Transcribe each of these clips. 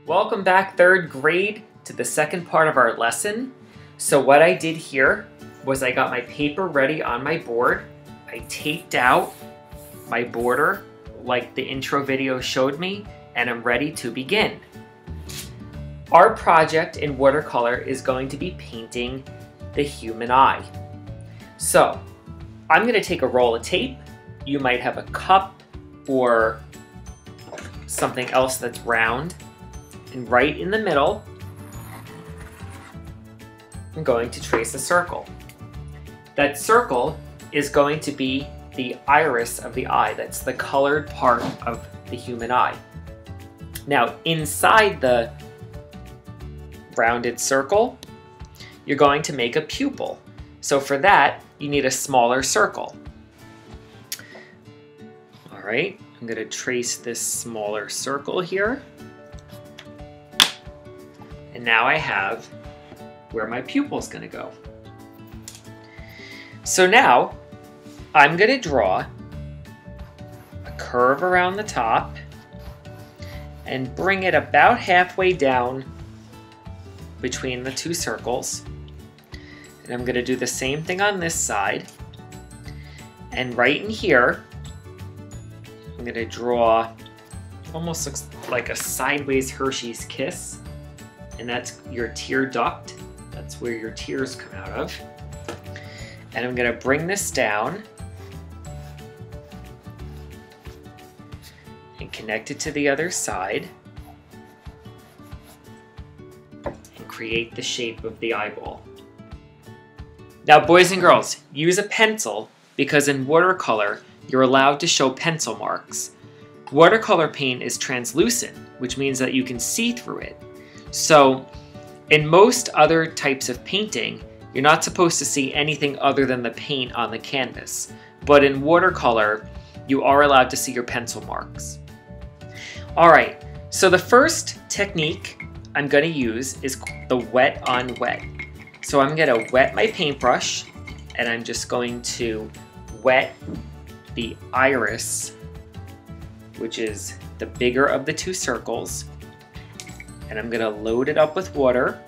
Welcome back, third grade, to the second part of our lesson. So what I did here was I got my paper ready on my board. I taped out my border like the intro video showed me, and I'm ready to begin. Our project in watercolor is going to be painting the human eye. So I'm going to take a roll of tape. You might have a cup or something else that's round. And right in the middle, I'm going to trace a circle. That circle is going to be the iris of the eye. That's the colored part of the human eye. Now, inside the rounded circle, you're going to make a pupil. So for that, you need a smaller circle. All right, I'm going to trace this smaller circle here. And now I have where my pupil is going to go. So now I'm going to draw a curve around the top and bring it about halfway down between the two circles. And I'm going to do the same thing on this side. And right in here, I'm going to draw, almost looks like a sideways Hershey's kiss. And that's your tear duct. That's where your tears come out of. And I'm going to bring this down and connect it to the other side and create the shape of the eyeball. Now, boys and girls, use a pencil because in watercolor, you're allowed to show pencil marks. Watercolor paint is translucent, which means that you can see through it. So, in most other types of painting, you're not supposed to see anything other than the paint on the canvas. But in watercolor, you are allowed to see your pencil marks. Alright, so the first technique I'm going to use is the wet on wet. So I'm going to wet my paintbrush, and I'm just going to wet the iris, which is the bigger of the two circles. And I'm going to load it up with water.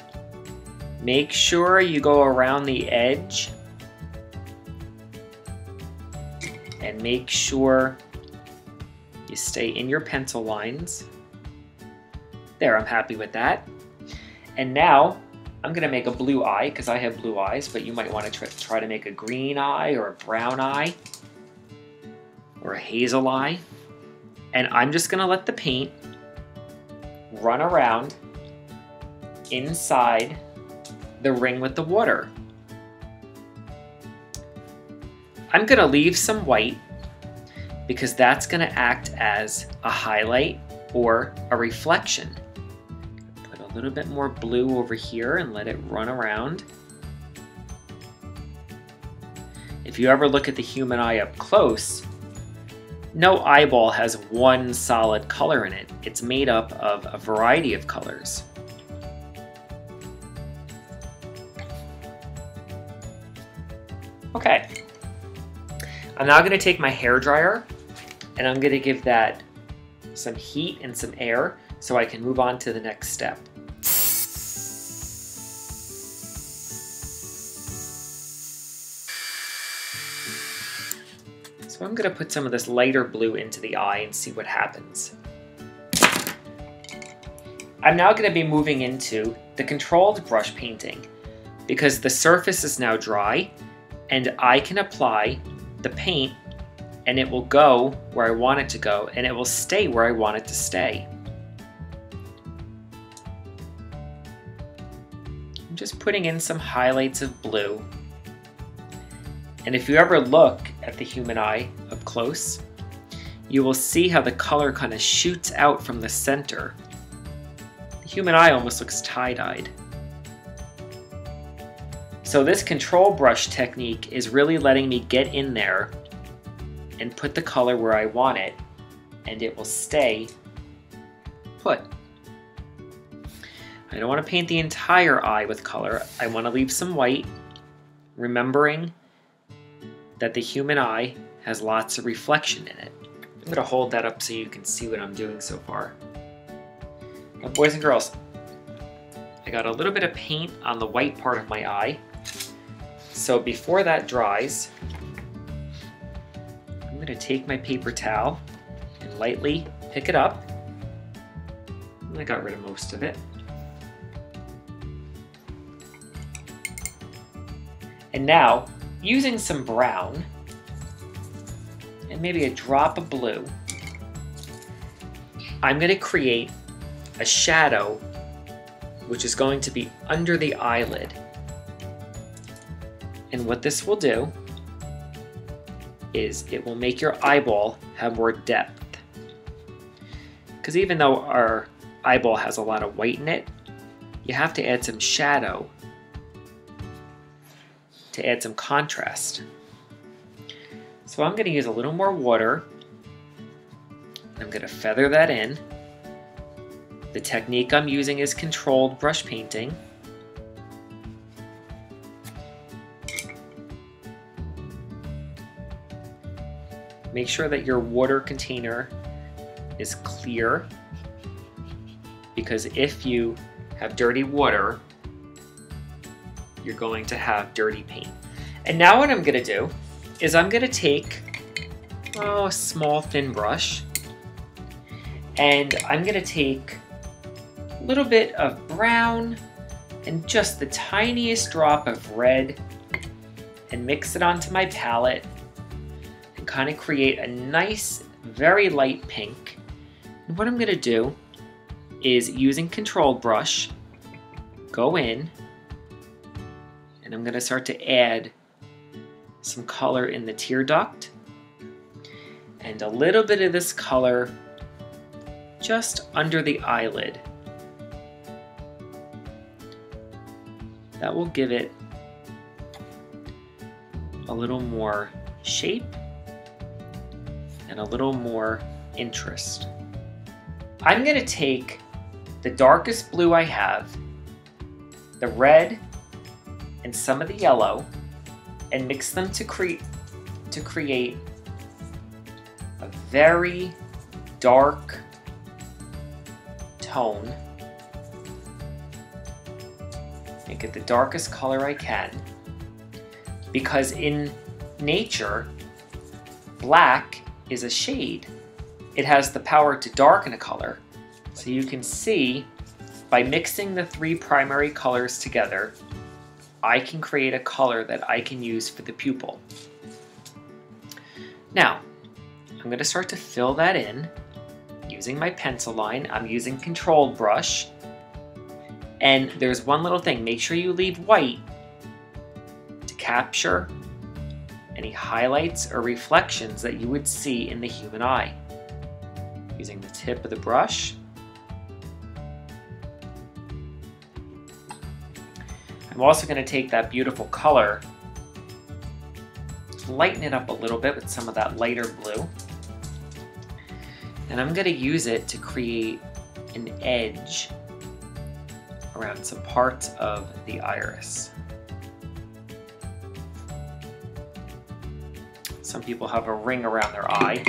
Make sure you go around the edge. And make sure you stay in your pencil lines. There, I'm happy with that. And now I'm going to make a blue eye because I have blue eyes, but you might want to try to make a green eye or a brown eye or a hazel eye. And I'm just going to let the paint run around inside the ring with the water. I'm going to leave some white because that's going to act as a highlight or a reflection. Put a little bit more blue over here and let it run around. If you ever look at the human eye up close, no eyeball has one solid color in it. It's made up of a variety of colors. Okay. I'm now going to take my hairdryer and I'm going to give that some heat and some air so I can move on to the next step. So I'm going to put some of this lighter blue into the eye and see what happens. I'm now going to be moving into the controlled brush painting because the surface is now dry and I can apply the paint and it will go where I want it to go and it will stay where I want it to stay. I'm just putting in some highlights of blue. And if you ever look at the human eye up close, you will see how the color kind of shoots out from the center. The human eye almost looks tie-dyed. So this control brush technique is really letting me get in there and put the color where I want it, and it will stay put. I don't want to paint the entire eye with color. I want to leave some white, remembering that the human eye has lots of reflection in it. I'm going to hold that up so you can see what I'm doing so far. Now, boys and girls, I got a little bit of paint on the white part of my eye. So before that dries, I'm going to take my paper towel and lightly pick it up. I got rid of most of it. And now, using some brown and maybe a drop of blue, I'm going to create a shadow which is going to be under the eyelid. And what this will do is it will make your eyeball have more depth. Because even though our eyeball has a lot of white in it, you have to add some shadow to add some contrast. So I'm going to use a little more water. I'm going to feather that in. The technique I'm using is controlled brush painting. Make sure that your water container is clear, because if you have dirty water, you're going to have dirty paint. And now what I'm going to do is I'm going to take a small thin brush, and I'm going to take a little bit of brown and just the tiniest drop of red and mix it onto my palette and kind of create a nice, very light pink. And what I'm going to do is, using controlled brush, go in and I'm going to start to add some color in the tear duct and a little bit of this color just under the eyelid. That will give it a little more shape and a little more interest. I'm going to take the darkest blue I have, the red, and some of the yellow, and mix them to create a very dark tone. And get the darkest color I can, because in nature, black is a shade. It has the power to darken a color. So you can see, by mixing the three primary colors together, I can create a color that I can use for the pupil. Now, I'm going to start to fill that in using my pencil line. I'm using controlled brush. And there's one little thing, make sure you leave white to capture any highlights or reflections that you would see in the human eye. Using the tip of the brush. I'm also going to take that beautiful color, lighten it up a little bit with some of that lighter blue, and I'm going to use it to create an edge around some parts of the iris. Some people have a ring around their eye.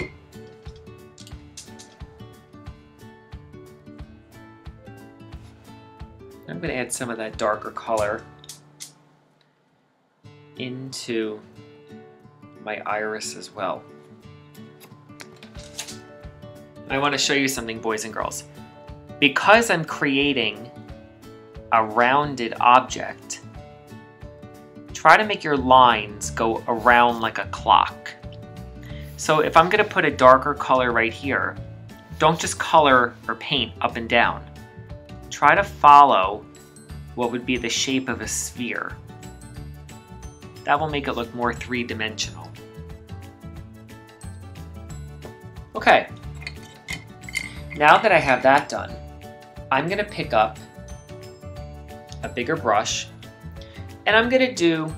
I'm going to add some of that darker color into my iris as well. I want to show you something, boys and girls. Because I'm creating a rounded object, try to make your lines go around like a clock. So if I'm going to put a darker color right here, don't just color or paint up and down. Try to follow what would be the shape of a sphere. That will make it look more three-dimensional. Okay, now that I have that done, I'm going to pick up a bigger brush, and I'm going to do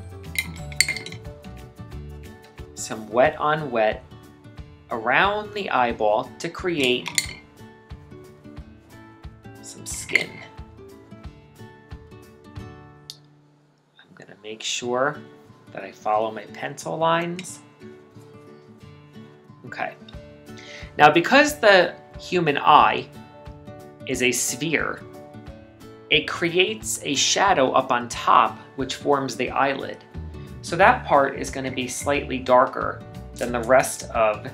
some wet on wet around the eyeball to create some skin. I'm going to make sure that I follow my pencil lines. Okay. Now, because the human eye is a sphere. It creates a shadow up on top, which forms the eyelid. So that part is going to be slightly darker than the rest of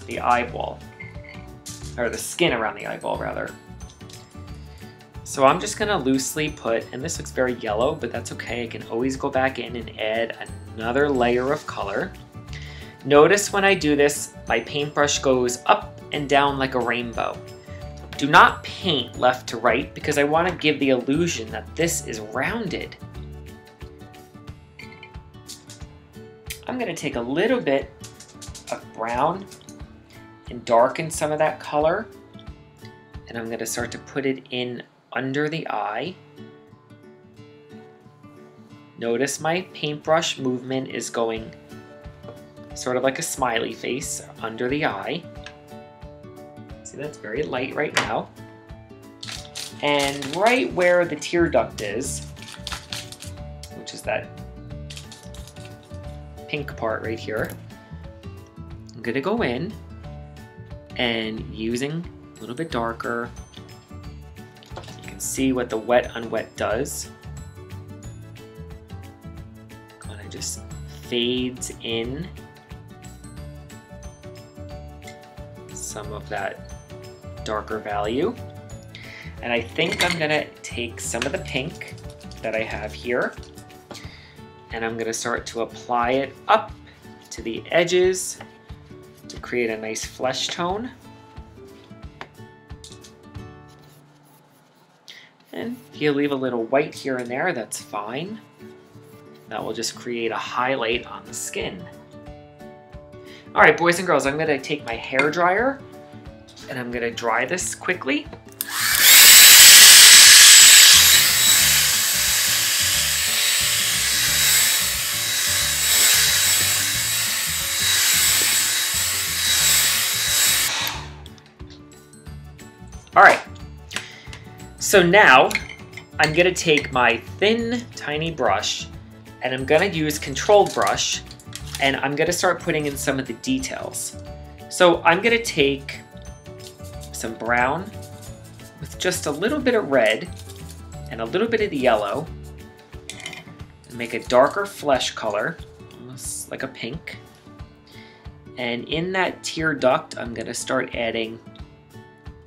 the eyeball, or the skin around the eyeball rather. So I'm just going to loosely put, and this looks very yellow, but that's okay. I can always go back in and add another layer of color. Notice when I do this, my paintbrush goes up and down like a rainbow. Do not paint left to right because I want to give the illusion that this is rounded. I'm going to take a little bit of brown and darken some of that color, and I'm going to start to put it in under the eye. Notice my paintbrush movement is going sort of like a smiley face under the eye. See, that's very light right now. And right where the tear duct is, which is that pink part right here, I'm gonna go in and using a little bit darker, you can see what the wet on wet does. Kind of just fades in some of that darker value. And I think I'm gonna take some of the pink that I have here and I'm gonna start to apply it up to the edges to create a nice flesh tone. And if you leave a little white here and there, that's fine. That will just create a highlight on the skin. All right, boys and girls, I'm gonna take my hair dryer and I'm gonna dry this quickly. All right, so now I'm gonna take my thin, tiny brush and I'm gonna use controlled brush and I'm gonna start putting in some of the details. So I'm gonna take some brown with just a little bit of red and a little bit of the yellow and make a darker flesh color, almost like a pink. And in that tear duct, I'm gonna start adding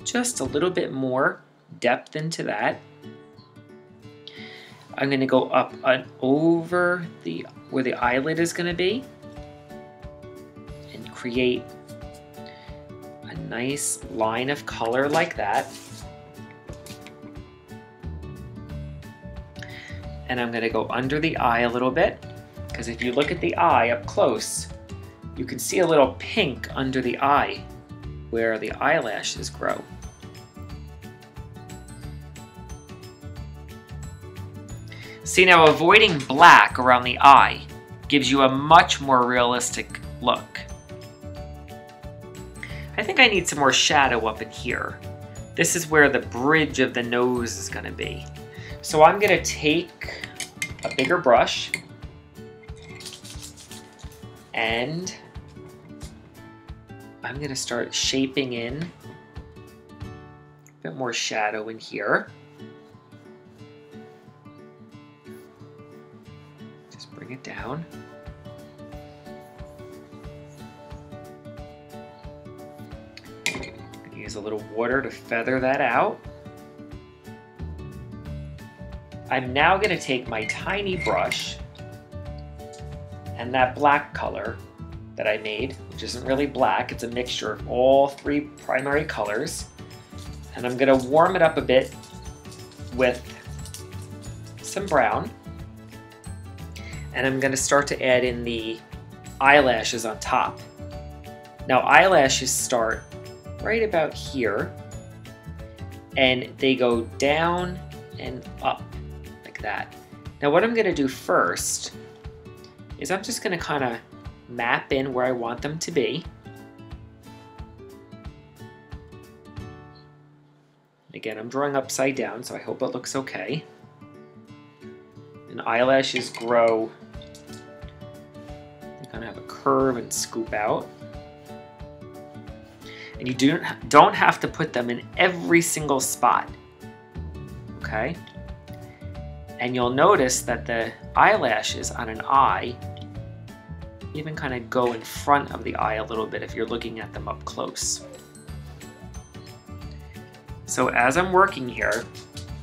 just a little bit more depth into that. I'm gonna go up and over where the eyelid is gonna be and create a nice line of color like that. And I'm gonna go under the eye a little bit, because if you look at the eye up close, you can see a little pink under the eye where the eyelashes grow. See, now avoiding black around the eye gives you a much more realistic look. I think I need some more shadow up in here. This is where the bridge of the nose is going to be. So I'm going to take a bigger brush and I'm going to start shaping in a bit more shadow in here. Just bring it down. Use a little water to feather that out. I'm now going to take my tiny brush and that black color that I made, which isn't really black, it's a mixture of all three primary colors, and I'm going to warm it up a bit with some brown, and I'm going to start to add in the eyelashes on top. Now eyelashes start right about here and they go down and up like that. Now what I'm going to do first is I'm just going to kind of map in where I want them to be. Again, I'm drawing upside down, so I hope it looks okay. And eyelashes grow, they kind of have a curve and scoop out. And you don't have to put them in every single spot, okay? And you'll notice that the eyelashes on an eye even kind of go in front of the eye a little bit if you're looking at them up close. So as I'm working here,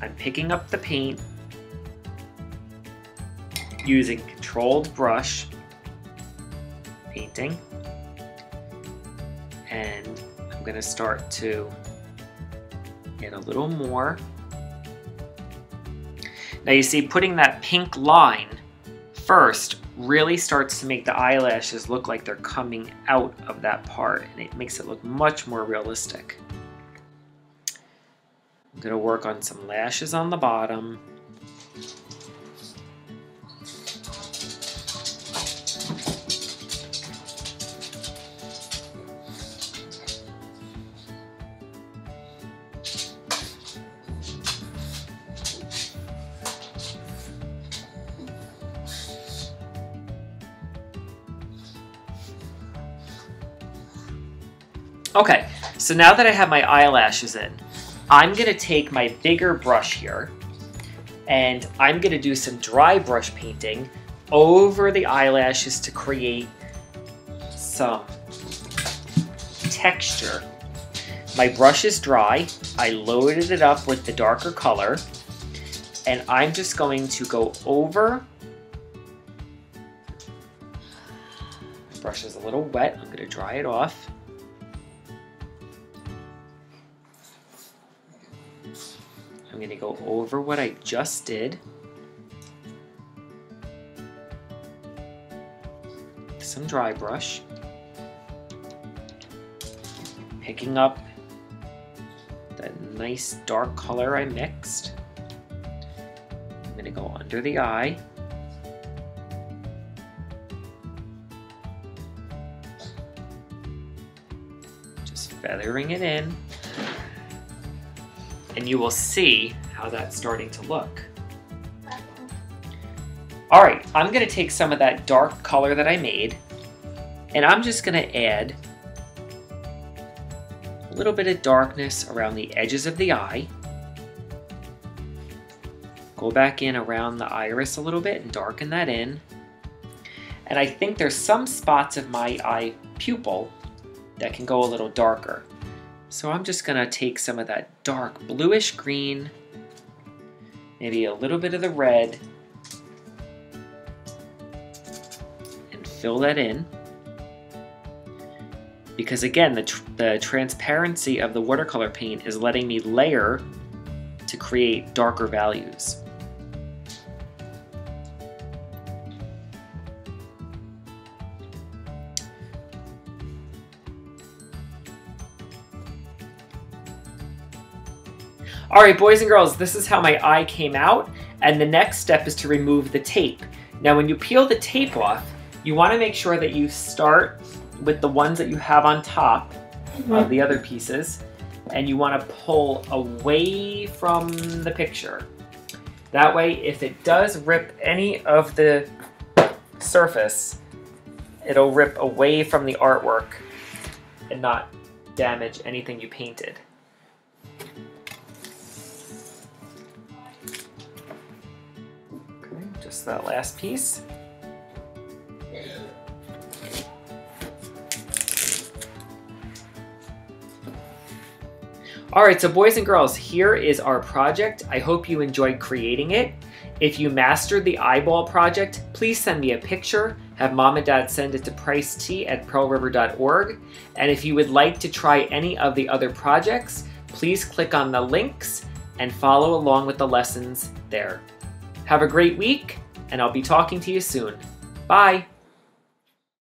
I'm picking up the paint using controlled brush painting, and I'm going to start to get a little more. Now you see, putting that pink line first really starts to make the eyelashes look like they're coming out of that part, and it makes it look much more realistic. I'm going to work on some lashes on the bottom. Okay, so now that I have my eyelashes in, I'm going to take my bigger brush here, and I'm going to do some dry brush painting over the eyelashes to create some texture. My brush is dry. I loaded it up with the darker color, and I'm just going to go over. My brush is a little wet. I'm going to dry it off. I'm going to go over what I just did. Some dry brush. Picking up that nice dark color I mixed. I'm going to go under the eye. Just feathering it in. And you will see how that's starting to look. All right, I'm going to take some of that dark color that I made, and I'm just going to add a little bit of darkness around the edges of the eye. Go back in around the iris a little bit and darken that in. And I think there's some spots of my eye pupil that can go a little darker. So I'm just going to take some of that dark bluish green, maybe a little bit of the red, and fill that in. Because again, the transparency of the watercolor paint is letting me layer to create darker values. Alright boys and girls, this is how my eye came out, and the next step is to remove the tape. Now when you peel the tape off, you want to make sure that you start with the ones that you have on top of the other pieces, and you want to pull away from the picture. That way, if it does rip any of the surface, it'll rip away from the artwork and not damage anything you painted. Just that last piece. Alright, so boys and girls, here is our project. I hope you enjoyed creating it. If you mastered the eyeball project, please send me a picture. Have mom and dad send it to pricet@pearlriver.org. And if you would like to try any of the other projects, please click on the links and follow along with the lessons there. Have a great week, and I'll be talking to you soon. Bye!